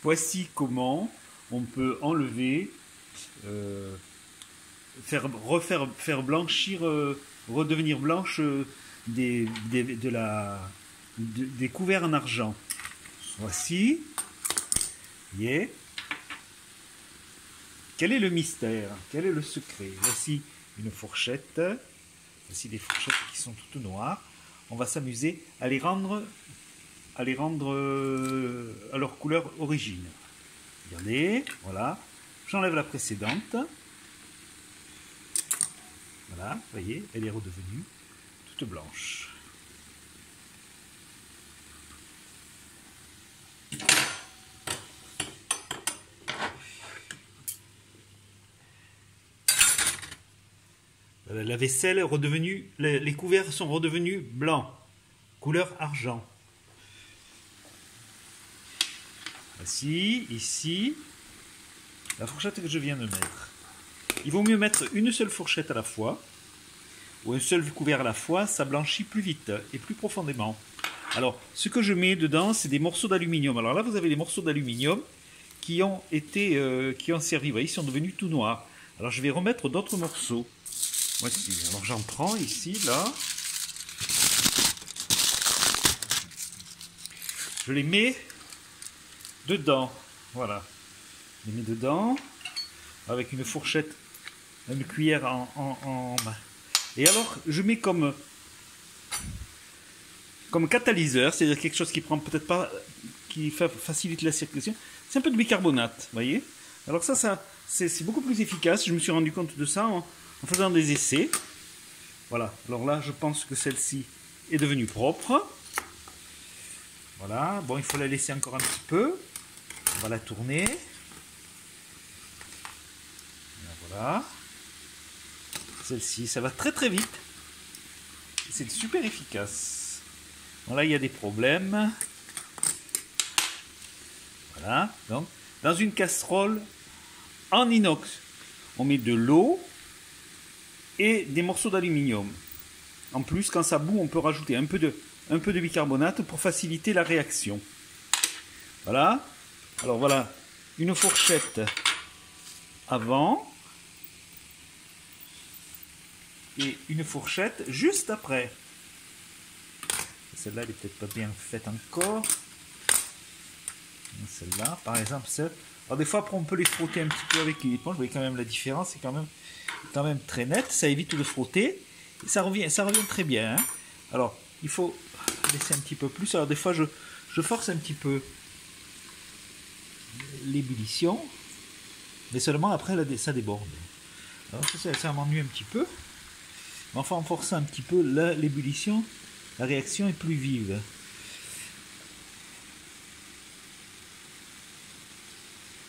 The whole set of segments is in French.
Voici comment on peut enlever, faire blanchir, redevenir blanche des couverts en argent. Voici. Voyez. Quel est le mystère? Quel est le secret? Voici une fourchette. Voici des fourchettes qui sont toutes noires. On va s'amuser à les rendre à leur couleur origine. Regardez, voilà. J'enlève la précédente. Voilà, vous voyez, elle est redevenue toute blanche. La vaisselle est redevenue, les couverts sont redevenus blancs, couleur argent. Voici, ici, la fourchette que je viens de mettre. Il vaut mieux mettre une seule fourchette à la fois, ou un seul couvert à la fois, ça blanchit plus vite et plus profondément. Alors, ce que je mets dedans, c'est des morceaux d'aluminium. Alors là, vous avez des morceaux d'aluminium qui ont servi, vous voyez, ils sont devenus tout noirs. Alors, je vais remettre d'autres morceaux. Voici, alors j'en prends ici, là. Je les mets dedans, voilà. Je les mets dedans, avec une fourchette, une cuillère en main. Et alors, je mets comme catalyseur, c'est-à-dire quelque chose qui prend peut-être pas, qui facilite la circulation. C'est un peu de bicarbonate, vous voyez. Alors ça c'est beaucoup plus efficace. Je me suis rendu compte de ça en faisant des essais. Voilà. Alors là, je pense que celle-ci est devenue propre. Voilà. Bon, il faut la laisser encore un petit peu. On va la tourner. Voilà. Celle-ci, ça va très très vite. C'est super efficace. Bon, là, il y a des problèmes. Voilà. Donc, dans une casserole en inox, on met de l'eau et des morceaux d'aluminium. En plus, quand ça bout, on peut rajouter un peu de bicarbonate pour faciliter la réaction. Voilà. Alors voilà, une fourchette avant et une fourchette juste après. Celle-là, elle n'est peut-être pas bien faite encore. Celle-là, par exemple, celle. Alors des fois, après, on peut les frotter un petit peu avec une éponge. Vous voyez quand même la différence, c'est quand même très net. Ça évite de frotter. Et ça revient très bien. Hein. Alors, il faut laisser un petit peu plus. Alors des fois, je force un petit peu l'ébullition. Mais seulement après, ça déborde. Alors ça m'ennuie un petit peu. Mais enfin, en forçant un petit peu l'ébullition, la réaction est plus vive.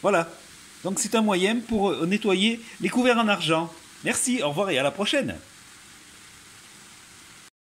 Voilà, donc c'est un moyen pour nettoyer les couverts en argent. Merci, au revoir et à la prochaine.